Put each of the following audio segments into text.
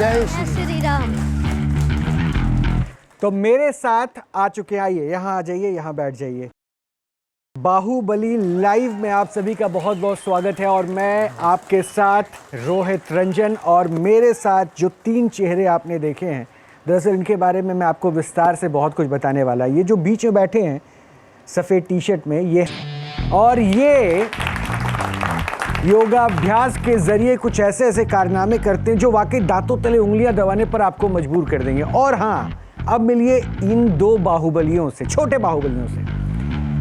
जय श्री राम। तो मेरे साथ आ चुके हैं, आइए यहाँ आ जाइए, यहाँ बैठ जाइए। बाहुबली लाइव में आप सभी का बहुत बहुत स्वागत है और मैं आपके साथ रोहित रंजन। और मेरे साथ जो तीन चेहरे आपने देखे हैं, दरअसल इनके बारे में मैं आपको विस्तार से बहुत कुछ बताने वाला। ये जो बीच में बैठे हैं सफ़ेद टी शर्ट में, ये योगाभ्यास के जरिए कुछ ऐसे ऐसे कारनामे करते हैं जो वाकई दांतों तले उंगलियां दबाने पर आपको मजबूर कर देंगे। और हाँ, अब मिलिए इन दो बाहुबलियों से, छोटे बाहुबलियों से।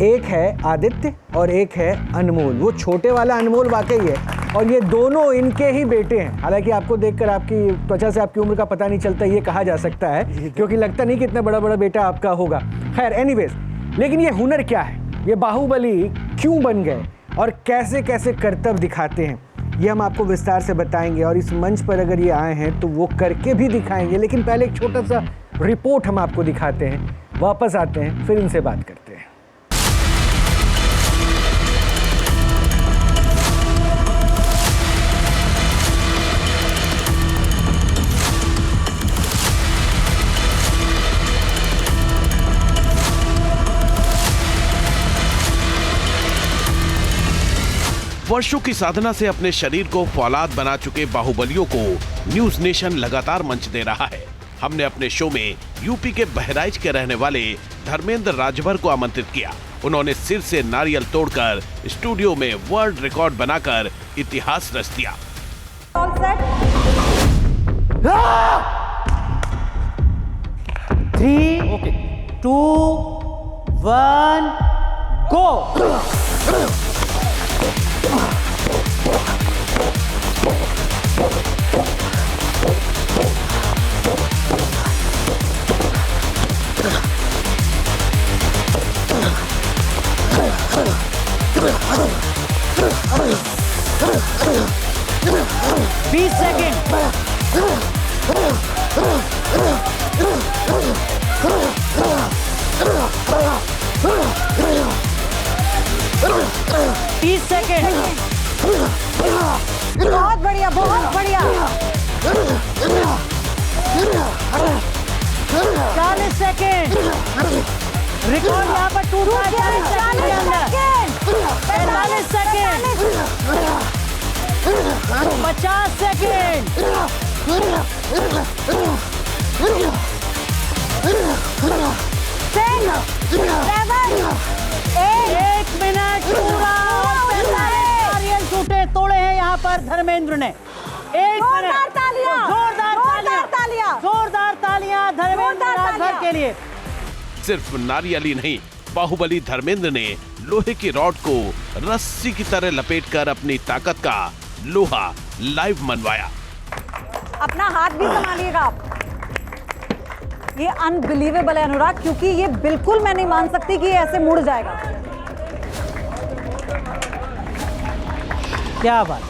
एक है आदित्य और एक है अनमोल। वो छोटे वाला अनमोल वाकई है और ये दोनों इनके ही बेटे हैं। हालांकि आपको देखकर आपकी त्वचा से आपकी उम्र का पता नहीं चलता, ये कहा जा सकता है, क्योंकि लगता नहीं कि इतना बड़ा बड़ा बेटा आपका होगा। खैर एनीवेज, लेकिन ये हुनर क्या है, ये बाहुबली क्यों बन गए और कैसे कैसे करतब दिखाते हैं, ये हम आपको विस्तार से बताएंगे। और इस मंच पर अगर ये आए हैं तो वो करके भी दिखाएंगे। लेकिन पहले एक छोटा सा रिपोर्ट हम आपको दिखाते हैं, वापस आते हैं, फिर इनसे बात करते हैं। वर्षों की साधना से अपने शरीर को फौलाद बना चुके बाहुबलियों को न्यूज नेशन लगातार मंच दे रहा है। हमने अपने शो में यूपी के बहराइच के रहने वाले धर्मेंद्र राजभर को आमंत्रित किया। उन्होंने सिर से नारियल तोड़कर स्टूडियो में वर्ल्ड रिकॉर्ड बनाकर इतिहास रच दिया। 3, 2, 1, go! Beat second. 30 सेकेंड। बहुत बढ़िया, बहुत बढ़िया। 40 सेकेंड। रिकॉर्ड यहाँ पर टूट रहा है 40 सेकेंड के अंदर। 45 सेकेंड। 50 सेकेंड। 1 मिनट पूरा। नारियल टूटे तोड़े हैं यहाँ पर धर्मेंद्र ने। 1 मिनट। जोरदार तालियां। जोरदार तालियां धर्मेंद्र राजभर के लिए। सिर्फ नारियल ही नहीं, बाहुबली धर्मेंद्र ने लोहे की रॉड को रस्सी की तरह लपेटकर अपनी ताकत का लोहा लाइव मनवाया। अपना हाथ भी संभालिएगा आप। ये अनबिलीवेबल है अनुराग, क्योंकि ये बिल्कुल मैं नहीं मान सकती कि ये ऐसे मुड़ जाएगा। क्या बात।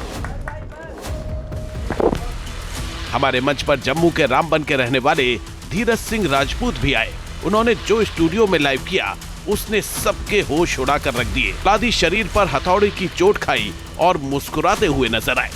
हमारे मंच पर जम्मू के रामबन के रहने वाले धीरज सिंह राजपूत भी आए। उन्होंने जो स्टूडियो में लाइव किया उसने सबके होश उड़ा कर रख दिए। लादी शरीर पर हथौड़ी की चोट खाई और मुस्कुराते हुए नजर आए।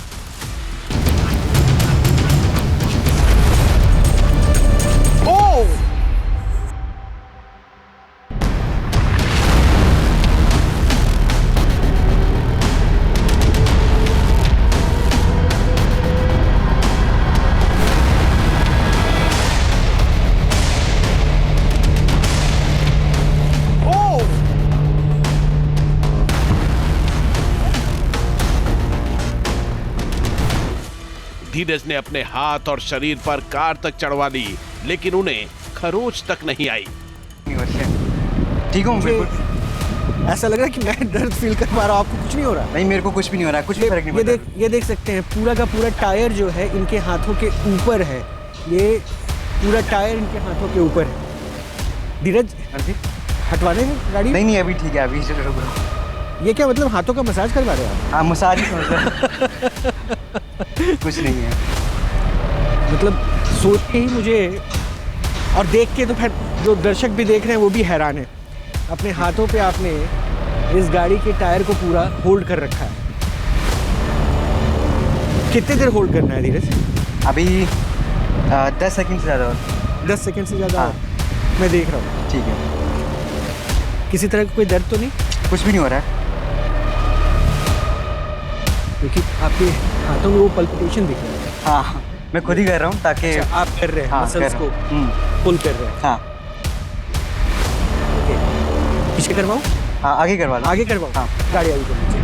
धीरज ने अपने हाथ और शरीर पर कार तक चढ़वा ली, लेकिन उन्हें खरोच तक नहीं आई। ठीक हूँ, बिल्कुल। ऐसा लग रहा है कि मैं दर्द फील कर पा रहा हूँ, आपको कुछ नहीं हो रहा? नहीं, मेरे को कुछ भी नहीं हो रहा है, कुछ भी फर्क नहीं पड़ता। ये देख सकते हैं, पूरा का पूरा टायर जो है इनके हाथों के ऊपर है। ये पूरा टायर इनके हाथों के ऊपर है। धीरज, हटवाने हैं गाड़ी? नहीं, अभी ठीक है, अभी चलो रुको। ये क्या मतलब, हाथों का मसाज करवा रहे हैं आप? हाँ, मसाज ही समझ रहे। कुछ नहीं है, मतलब सोच के ही मुझे और देख के तो फिर जो दर्शक भी देख रहे हैं वो भी हैरान है। अपने हाथों पे आपने इस गाड़ी के टायर को पूरा होल्ड कर रखा है। कितने देर होल्ड करना है धीरज? अभी 10 सेकंड से ज़्यादा और। 10 सेकंड से ज़्यादा हाँ। और। मैं देख रहा हूँ। ठीक है, किसी तरह का कोई दर्द तो नहीं? कुछ भी नहीं हो रहा है। क्योंकि आपके हाथों में वो पल्पिटेशन दिख रहा है। हाँ, मैं खुद ही कर रहा हूँ ताकि अच्छा, आप कर रहे हैं, हाँ, मसल्स कर को रहा हूँ। पुल कर रहे हैं। हाँ ओके, पीछे करवाऊँ? हाँ, आगे करवा लो। आगे करवाऊँ? हाँ। गाड़ी आगे कर लीजिए,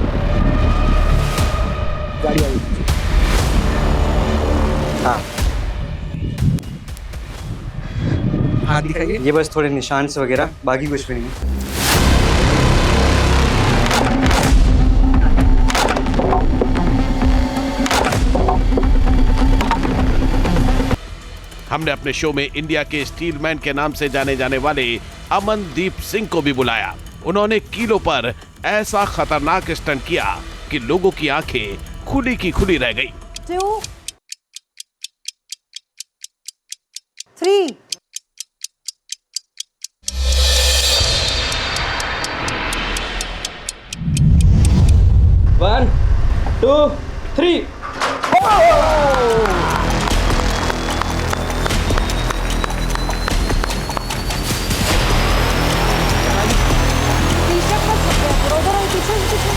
गाड़ी आगे कीजिए। हाँ, हाथ दिखाइए। ये बस थोड़े निशान से वगैरह, बाकी कुछ भी नहीं है। हमने अपने शो में इंडिया के स्टीलमैन के नाम से जाने जाने वाले अमनदीप सिंह को भी बुलाया। उन्होंने कीलों पर ऐसा खतरनाक स्टंट किया कि लोगों की आंखें खुली की खुली रह गई। 2 3 1 2 3 टी-शर्ट पर छुप गया, उधर और पीछे पीछे।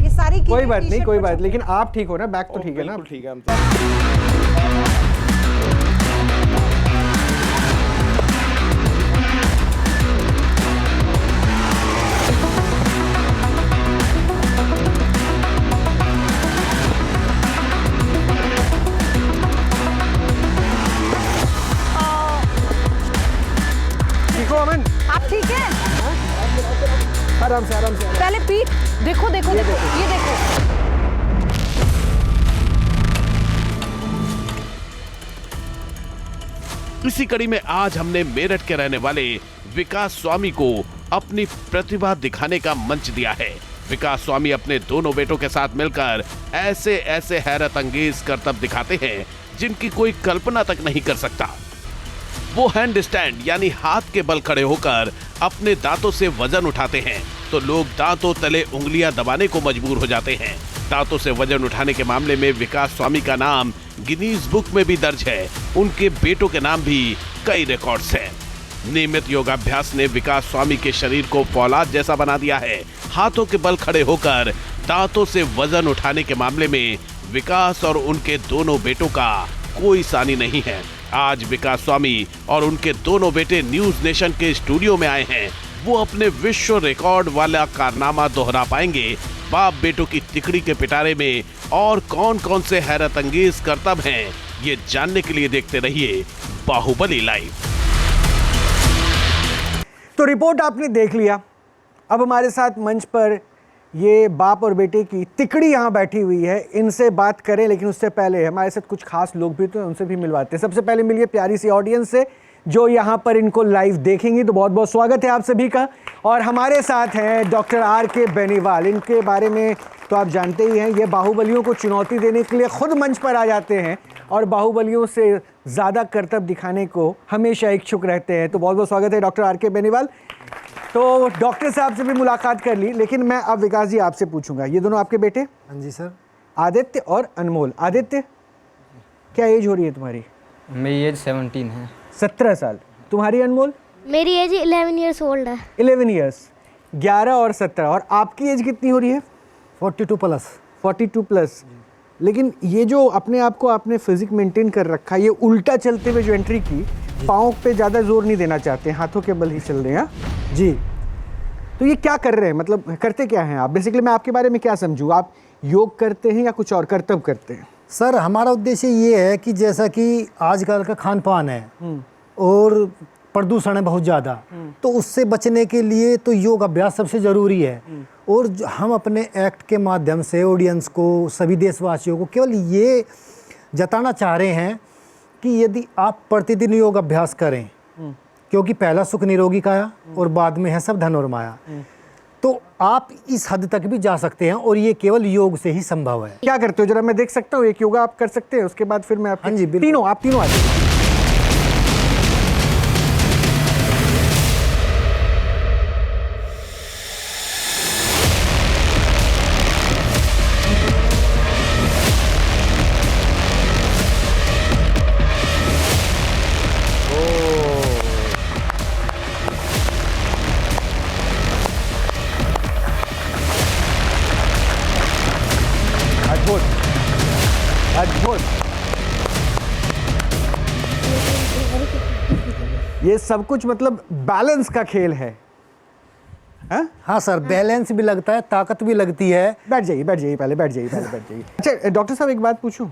ये सारी की कोई बात नहीं, टी-शर्ट कोई पर बात, छुप लेकिन आप ठीक हो ना? बैक तो ठीक है ना? ठीक है। ठीक हो अमन? आप ठीक है? आराम से, आराम से। पहले पीठ देखो, देखो, देखो, ये देखो। इसी कड़ी में आज हमने मेरठ के रहने वाले विकास स्वामी को अपनी प्रतिभा दिखाने का मंच दिया है। विकास स्वामी अपने दोनों बेटों के साथ मिलकर ऐसे ऐसे हैरत अंगेज करतब दिखाते हैं जिनकी कोई कल्पना तक नहीं कर सकता। वो हैंड स्टैंड यानी हाथ के बल खड़े होकर अपने दांतों से वजन उठाते हैं तो लोग दांतों तले उंगलियां दबाने को मजबूर हो जाते हैं। दांतों से वजन उठाने के मामले में विकास स्वामी का नाम गिनीज बुक में भी दर्ज है। उनके बेटों के नाम भी कई रिकॉर्ड्स हैं। नियमित योगाभ्यास ने विकास स्वामी के शरीर को फौलाद जैसा बना दिया है। हाथों के बल खड़े होकर दांतों से वजन उठाने के मामले में विकास और उनके दोनों बेटों का कोई सानी नहीं है। आज विकास स्वामी और उनके दोनों बेटे न्यूज नेशन के स्टूडियो में आए हैं। वो अपने विश्व रिकॉर्ड वाला कारनामा दोहरा पाएंगे। बाप बेटों की तिकड़ी के पिटारे में और कौन कौन से हैरत अंगेज करतब हैं, ये जानने के लिए देखते रहिए बाहुबली लाइव। तो रिपोर्ट आपने देख लिया। अब हमारे साथ मंच पर ये बाप और बेटे की तिकड़ी यहाँ बैठी हुई है। इनसे बात करें, लेकिन उससे पहले हमारे साथ कुछ खास लोग भी तो उनसे भी मिलवाते हैं। सबसे पहले मिलिए प्यारी सी ऑडियंस से जो यहाँ पर इनको लाइव देखेंगी। तो बहुत बहुत स्वागत है आप सभी का। और हमारे साथ हैं डॉक्टर आर.के. बेनीवाल। इनके बारे में तो आप जानते ही हैं, ये बाहुबलियों को चुनौती देने के लिए खुद मंच पर आ जाते हैं और बाहुबलियों से ज़्यादा करतब दिखाने को हमेशा इच्छुक रहते हैं। तो बहुत बहुत स्वागत है डॉक्टर आर.के. बेनीवाल। तो डॉक्टर साहब से भी मुलाकात कर ली, लेकिन मैं अब विकास जी आपसे पूछूंगा, ये दोनों आपके बेटे? हाँ जी सर। आदित्य और अनमोल। आदित्य, क्या एज हो रही है तुम्हारी? मेरी एज 17 है। 17 साल। तुम्हारी अनमोल? मेरी एज 11 ईयर्स ओल्ड है। 11 ईयर्स। 11 और 17। और आपकी एज कितनी हो रही है? 42 प्लस। 42 प्लस। लेकिन ये जो अपने आप को आपने फिजिक मेंटेन कर रखा, ये उल्टा चलते हुए जो एंट्री की, पाँव पे ज़्यादा जोर नहीं देना चाहते, हाथों के बल ही चल रहे हैं जी। तो ये क्या कर रहे हैं, मतलब करते क्या हैं आप? बेसिकली मैं आपके बारे में क्या समझूँ, आप योग करते हैं या कुछ और करतब करते हैं? सर हमारा उद्देश्य ये है कि जैसा कि आजकल का खान पान है और प्रदूषण है बहुत ज़्यादा, तो उससे बचने के लिए तो योग अभ्यास सबसे ज़रूरी है। और हम अपने एक्ट के माध्यम से ऑडियंस को, सभी देशवासियों को केवल ये जताना चाह रहे हैं कि यदि आप प्रतिदिन योग अभ्यास करें, क्योंकि पहला सुख निरोगी काया और बाद में है सब धन और माया, तो आप इस हद तक भी जा सकते हैं और ये केवल योग से ही संभव है। क्या करते हो जरा मैं देख सकता हूँ? एक योगा आप कर सकते हैं, उसके बाद फिर मैं हाँ जी, बिल्कुल। तीनों, आप तीनों आ जाइए। अद्भुत। ये सब कुछ मतलब बैलेंस का खेल है। हाँ? हाँ सर, बैलेंस भी लगता है, ताकत भी लगती है। बैठ जाइए पहले बैठ जाइए। अच्छा डॉक्टर साहब एक बात पूछूं,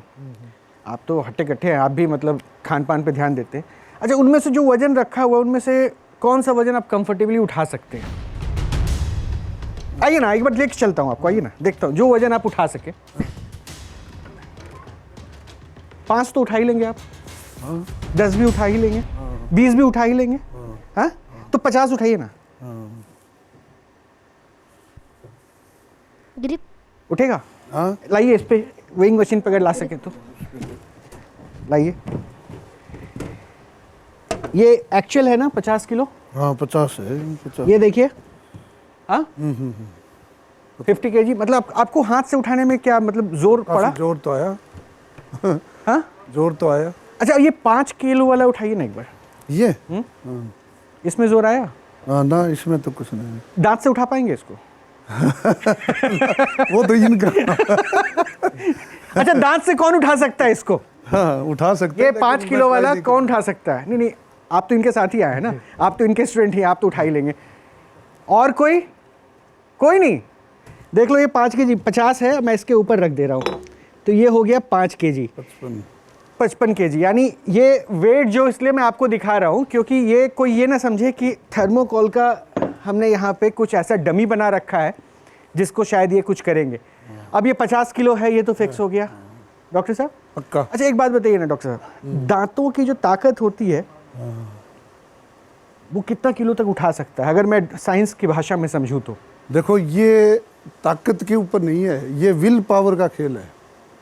आप तो हट्टे कट्टे हैं, आप भी मतलब खान पान पे ध्यान देते हैं। अच्छा उनमें से जो वजन रखा हुआ है उनमें से कौन सा वजन आप कंफर्टेबली उठा सकते हैं? आइए ना, एक बार लेके चलता हूँ आपको, आइए ना, देखता हूँ जो वजन आप उठा सके। 5 तो उठा ही लेंगे आप, 10 भी उठा ही लेंगे, 20 भी उठा ही लेंगे। हाँ तो 50 उठाइए ना। ग्रिप उठेगा? लाइए इस पे वेइंग मशीन पे अगर ला सके तो लाइए। ये एक्चुअल है ना 50 किलो? हाँ 50 है 50। ये देखिए, हाँ 50 kg। मतलब आपको हाथ से उठाने में क्या मतलब जोर पड़ा? जोर तो आया। हाँ जोर तो आया। अच्छा ये 5 किलो वाला उठाइए ना एक बार। ये इसमें जोर आया? ना इसमें तो कुछ नहीं। दांत से उठा पाएंगे इसको? वो तो इनका। अच्छा दांत से कौन उठा सकता है इसको? हाँ उठा सकते ये हैं, 5 लेकिन किलो मैं वाला try कौन उठा सकता है? नहीं आप तो इनके साथ ही आए हैं ना, आप तो इनके स्टूडेंट ही, आप तो उठा ही लेंगे। और कोई नहीं? देख लो ये 5 kg 50 है, मैं इसके ऊपर रख दे रहा हूँ, तो ये हो गया 5 kg 55 kg। यानी ये वेट जो इसलिए मैं आपको दिखा रहा हूँ क्योंकि ये कोई ये ना समझे कि थर्मोकोल का हमने यहाँ पे कुछ ऐसा डमी बना रखा है जिसको शायद ये कुछ करेंगे। अब ये 50 किलो है, ये तो फिक्स हो गया डॉक्टर साहब। पक्का। अच्छा एक बात बताइए ना डॉक्टर साहब, दांतों की जो ताकत होती है वो कितना किलो तक उठा सकता है, अगर मैं साइंस की भाषा में समझूं तो? देखो ये ताकत के ऊपर नहीं है, ये विल पावर का खेल है,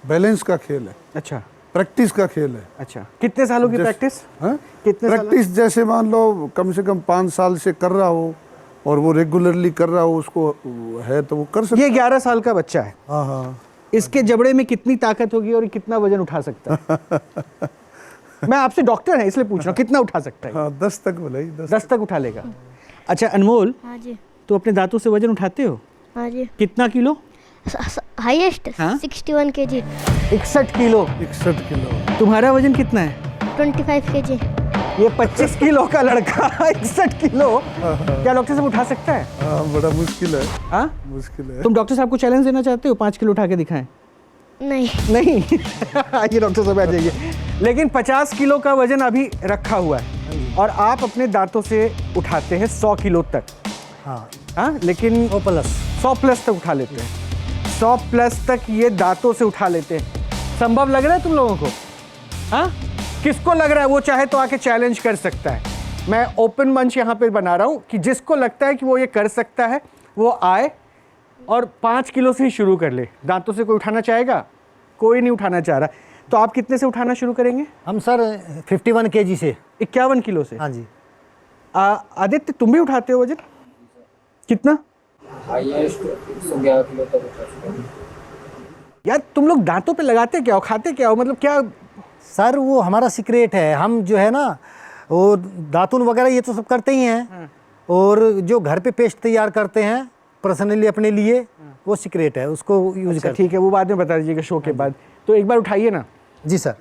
बैलेंस का खेल है, अच्छा प्रैक्टिस का खेल है। अच्छा कितने सालों की प्रैक्टिस? हाँ? कितने साल? प्रैक्टिस जैसे मान लो कम से कम 5 साल से कर रहा हो और वो रेगुलरली कर रहा हो, उसको है तो वो कर सकता ये 11 साल का बच्चा है। हाँ हाँ। इसके जबड़े में कितनी ताकत होगी और कितना वजन उठा सकता है? मैं आपसे डॉक्टर है इसलिए पूछ रहा हूँ, कितना उठा सकता है? हाँ 10 तक बोला ही, 10 तक उठा लेगा। अच्छा अनमोल, हाँ जी। तो अपने दांतों से वजन उठाते हो? हाँ जी। कितना किलो? हाईएस्ट हाँ? 61 kg। 61 किलो। 61 किलो। तुम्हारा वजन कितना है? 25 kg। ये 25 किलो का लड़का 61 किलो क्या डॉक्टर साहब उठा सकता है? हाँ बड़ा मुश्किल है। हाँ मुश्किल है। तुम डॉक्टर साहब को चैलेंज देना चाहते हो 5 किलो उठा के दिखाएं? नहीं। आइए डॉक्टर साहब आ जाइए। लेकिन 50 किलो का वजन अभी रखा हुआ है और आप अपने दांतों से उठाते हैं 100 किलो तक। हाँ हाँ लेकिन 100 प्लस तक उठा लेते हैं, 100 प्लस तक ये दांतों से उठा लेते हैं। संभव लग रहा है तुम लोगों को? हाँ किसको लग रहा है? वो चाहे तो आके चैलेंज कर सकता है। मैं ओपन मंच यहाँ पे बना रहा हूँ कि जिसको लगता है कि वो ये कर सकता है वो आए और 5 किलो से ही शुरू कर ले। दांतों से कोई उठाना चाहेगा? कोई नहीं उठाना चाह रहा। तो आप कितने से उठाना शुरू करेंगे? हम सर 51 kg से। 51 किलो से? हाँ जी। आदित्य तुम भी उठाते हो वजन कितना? हाईएस्ट 111 किलो तक उठा चुका हूं। यार तुम लोग दांतों पे लगाते क्या हो, खाते क्या हो, मतलब क्या? सर वो हमारा सीक्रेट है, हम जो है ना वो दातुन वगैरह ये तो सब करते ही हैं और जो घर पे पेस्ट तैयार करते हैं पर्सनली अपने लिए, वो सीक्रेट है, उसको यूज अच्छा, करते ठीक है, वो बाद में बता दीजिएगा शो के बाद। तो एक बार उठाइए ना। हैं। जी सर।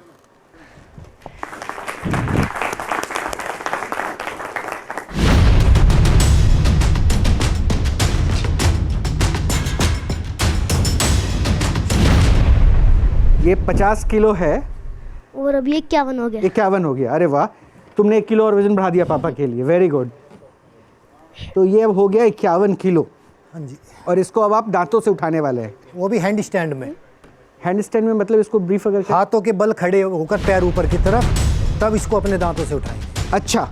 ये 50 किलो है और अब ये 51 हो गया। 51 हो गया। अरे वाह, तुमने 1 किलो और वजन बढ़ा दिया पापा के लिए, वेरी गुड। तो ये अब हो गया 51 किलो। हाँ जी। और इसको अब आप दांतों से उठाने वाले हैं? वो भी हैंड स्टैंड में। हैंड स्टैंड में मतलब इसको ब्रीफ अगर हाथों के बल खड़े होकर पैर ऊपर की तरफ, तब इसको अपने दांतों से उठाएंगे। अच्छा,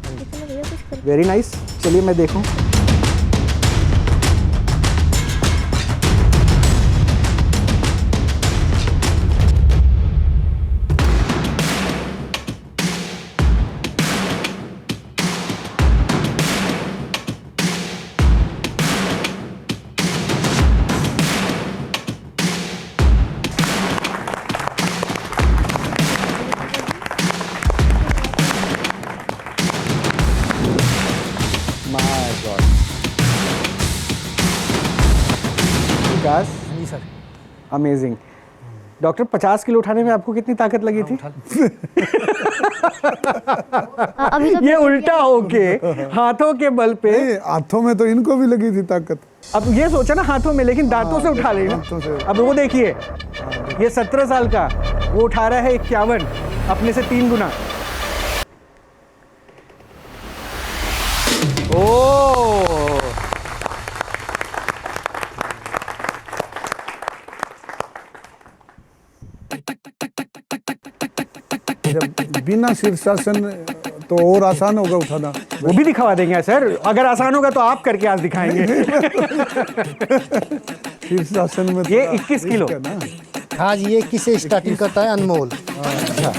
कितना भैया कुछ कर। Very nice. चलिए मैं देखूं। विकास, जी सर। अमेजिंग। डॉक्टर 50 किलो उठाने में आपको कितनी ताकत लगी थी? अभी तो ये उल्टा होके हाथों के बल पे। नहीं, हाथों में तो इनको भी लगी थी ताकत। अब ये सोचा ना हाथों में, लेकिन दांतों से उठा लेना। दांतों से। अब वो देखिए, ये 17 साल का, वो उठा रहा है 51, अपने से 3 गुना। ओ जब बिना शीर्षासन तो और आसान होगा उठाना। वो भी दिखवा देंगे सर, अगर आसान होगा तो आप करके आज दिखाएंगे। शीर्षासन में ये थोड़ा 21 किलो। रिस्क है ना। हाँ जी, ये किसे स्टार्टिंग करता है अनमोल। अच्छा,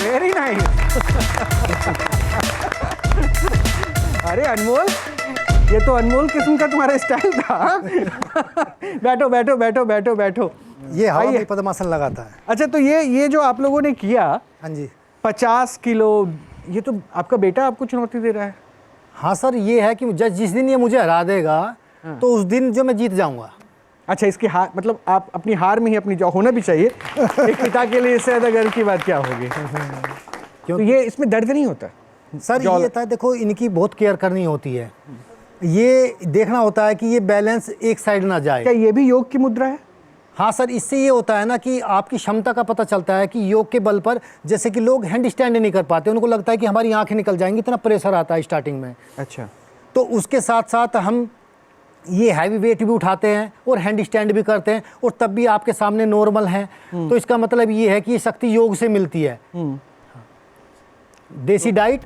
वेरी नाइस। अरे अनमोल, ये तो अनमोल किस्म का तुम्हारा स्टाइल था। बैठो बैठो बैठो बैठो बैठो। ये हवा आइए। में पद्मासन लगाता है। अच्छा, तो ये जो आप लोगों ने किया हाँ जी। 50 किलो, ये तो आपका बेटा आपको चुनौती दे रहा है। हाँ सर, ये है कि जिस दिन ये मुझे हरा देगा तो उस दिन जो मैं जीत जाऊंगा। अच्छा, इसकी हार मतलब आप अपनी हार में ही अपनी जो होना भी चाहिए। एक पिता के लिए इससे ज़्यादा गर्व की बात क्या होगी? तो ये इसमें दर्द नहीं होता सर? ये था, देखो इनकी बहुत केयर करनी होती है। ये देखना होता है कि ये बैलेंस एक साइड ना जाए। क्या ये भी योग की मुद्रा है? हाँ सर, इससे ये होता है ना कि आपकी क्षमता का पता चलता है कि योग के बल पर, जैसे कि लोग हैंड स्टैंड नहीं कर पाते, उनको लगता है कि हमारी आंखें निकल जाएंगी, इतना प्रेशर आता है स्टार्टिंग में। अच्छा, तो उसके साथ साथ हम ये हैवी वेट भी उठाते हैं और हैंड स्टैंड भी करते हैं, और तब भी आपके सामने नॉर्मल हैं। तो इसका मतलब ये है कि ये शक्ति योग से मिलती है। देसी डाइट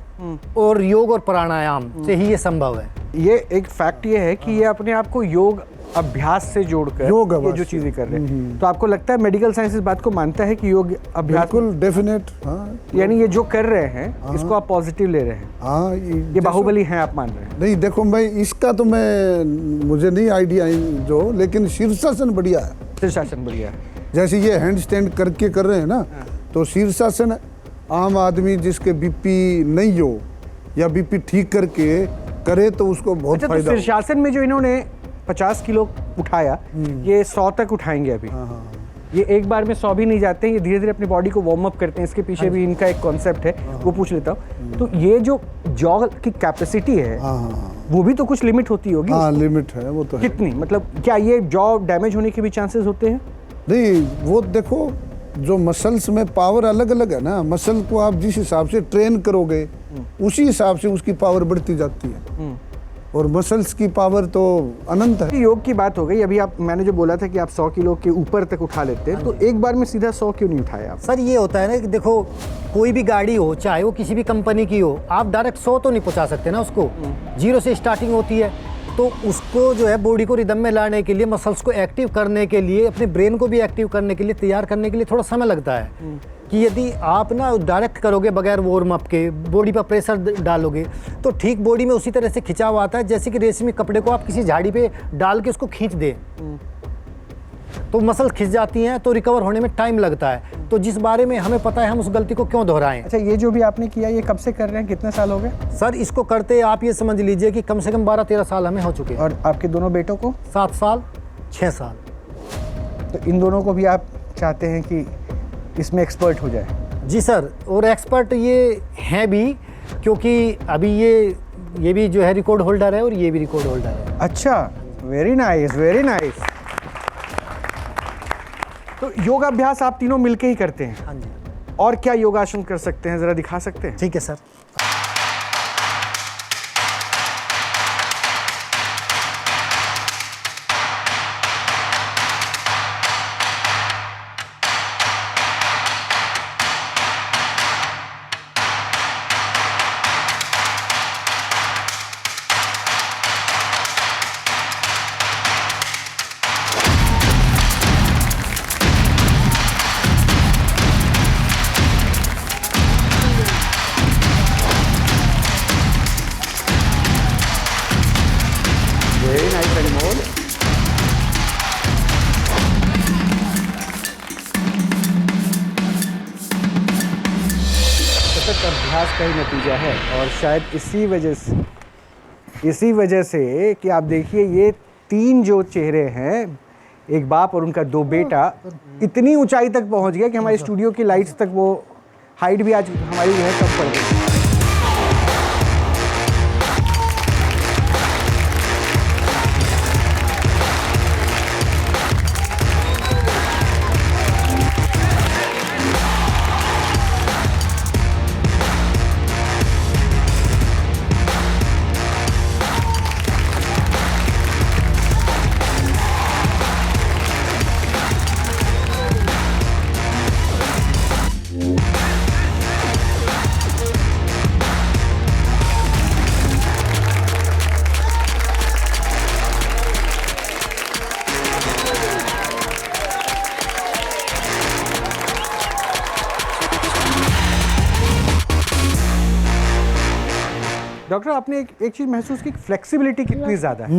और योग और प्राणायाम से ही ये संभव है। ये एक फैक्ट ये है कि ये अपने आप को योग अभ्यास से जोड़कर योग ये अभ्यास जो चीजें कर रहे हैं। तो आपको लगता है मेडिकल साइंस इस बात को मानता है कि योग अभ्यास, बिल्कुल डेफिनेट। हाँ, यानी ये जो कर रहे हैं इसको आप पॉजिटिव ले रहे हैं? हाँ, ये बाहुबली हैं आप मान रहे हैं? नहीं, देखो मैं इसका तो मुझे नहीं आइडिया है जो, लेकिन शीर्षासन बढ़िया है। शीर्षासन बढ़िया है। जैसे ये हैंड स्टैंड करके कर रहे हैं ना, तो शीर्षासन आम आदमी जिसके बीपी नहीं हो या बीपी ठीक करके करे तो उसको बहुत अच्छा, तो फायदा होगा। शीर्षासन में जो इन्होंने 50 किलो उठाया, ये 100 तक उठाएंगे अभी। ये एक बार में 100 भी नहीं जाते हैं, ये धीरे धीरे अपनी बॉडी को वार्म अप करते हैं। इसके पीछे भी इनका एक कॉन्सेप्ट है, वो पूछ लेता हूँ। तो ये जो जॉ की कैपेसिटी है, वो भी तो कुछ लिमिट होती होगी? हाँ, लिमिट है वो तो है। कितनी? मतलब क्या ये जॉ डैमेज होने के भी चांसेस होते हैं? नहीं, वो देखो जो मसल्स में पावर अलग अलग है ना, मसल को आप जिस हिसाब से ट्रेन करोगे उसी हिसाब से उसकी पावर बढ़ती जाती है, और मसल्स की पावर तो अनंत है। योग की बात हो गई अभी, आप मैंने जो बोला था कि आप 100 किलो के ऊपर तक उठा लेते हैं, तो एक बार में सीधा 100 क्यों नहीं उठाया आप? सर ये होता है ना कि देखो, कोई भी गाड़ी हो, चाहे वो किसी भी कंपनी की हो, आप डायरेक्ट 100 तो नहीं पहुंचा सकते ना उसको। 0 से स्टार्टिंग होती है, तो उसको जो है बॉडी को रिदम में लाने के लिए, मसल्स को एक्टिव करने के लिए, अपने ब्रेन को भी एक्टिव करने के लिए, तैयार करने के लिए थोड़ा समय लगता है। कि यदि आप ना डायरेक्ट करोगे बगैर वार्म अप के, बॉडी पर प्रेशर डालोगे, तो ठीक बॉडी में उसी तरह से खिंचाव आता है जैसे कि रेशमी कपड़े को आप किसी झाड़ी पे डाल के उसको खींच दें, तो मसल खिंच जाती हैं, तो रिकवर होने में टाइम लगता है। तो जिस बारे में हमें पता है, हम उस गलती को क्यों दोहराएं। अच्छा, ये जो भी आपने किया, ये कब से कर रहे हैं? कितने साल हो गए? सर इसको करते आप ये समझ लीजिए कि कम से कम 12-13 साल हमें हो चुके हैं। और आपके दोनों बेटों को? 7 साल 6 साल। तो इन दोनों को भी आप चाहते हैं कि इसमें एक्सपर्ट हो जाए? जी सर, और एक्सपर्ट ये हैं भी, क्योंकि अभी ये भी जो है रिकॉर्ड होल्डर है और ये भी रिकॉर्ड होल्डर है। अच्छा, वेरी नाइस, वेरी नाइस। तो योगाभ्यास आप तीनों मिलके ही करते हैं? हाँ जी। और क्या योगासन कर सकते हैं, जरा दिखा सकते हैं? ठीक है सर। सतत अभ्यास का ही नतीजा है और शायद इसी वजह से कि आप देखिए ये 3 जो चेहरे हैं, एक बाप और उनका 2 बेटा, इतनी ऊंचाई तक पहुंच गया कि हमारे स्टूडियो की लाइट्स तक वो हाइट भी आज हमारी जो है कम पड़ गई। डॉक्टर, आपने एक चीज महसूस की, फ्लेक्सिबिलिटी कितनी ज्यादा है।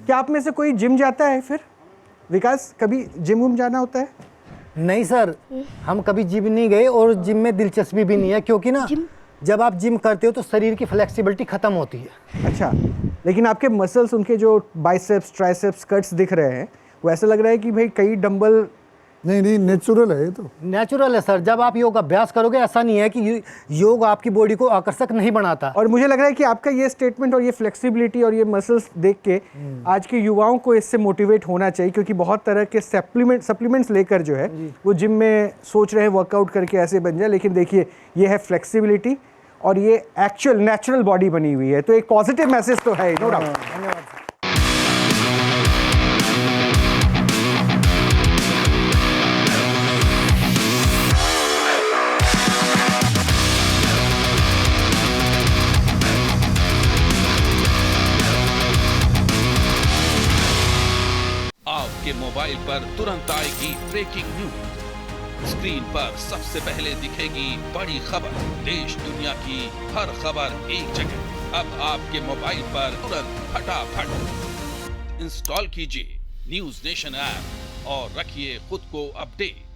क्या आप में से कोई जिम जाता है? फिर विकास, कभी जिम जाना होता है? नहीं सर, हम कभी जिम नहीं गए और जिम में दिलचस्पी भी नहीं है, क्योंकि ना जब आप जिम करते हो तो शरीर की फ्लेक्सिबिलिटी खत्म होती है। अच्छा, लेकिन आपके मसल्स, उनके जो बाइसेप्स, ट्राइसेप्स, कट्स दिख रहे हैं, वो ऐसा लग रहा है कि भाई कई डंबल। नहीं, नेचुरल है ये तो। नेचुरल है सर। जब आप योग अभ्यास करोगे, ऐसा नहीं है कि योग आपकी बॉडी को आकर्षक नहीं बनाता। और मुझे लग रहा है कि आपका ये स्टेटमेंट और ये फ्लेक्सिबिलिटी और ये मसल्स देख के आज के युवाओं को इससे मोटिवेट होना चाहिए, क्योंकि बहुत तरह के सप्लीमेंट्स लेकर जो है वो जिम में सोच रहे हैं वर्कआउट करके ऐसे बन जाए, लेकिन देखिए ये है फ्लेक्सिबिलिटी और ये एक्चुअल नेचुरल बॉडी बनी हुई है। तो एक पॉजिटिव मैसेज तो है, नो डाउट। धन्यवाद। आपके मोबाइल पर तुरंत आएगी ब्रेकिंग न्यूज। स्क्रीन पर सबसे पहले दिखेगी बड़ी खबर। देश दुनिया की हर खबर एक जगह। अब आपके मोबाइल पर तुरंत फटाफट इंस्टॉल कीजिए न्यूज़ नेशन ऐप और रखिए खुद को अपडेट।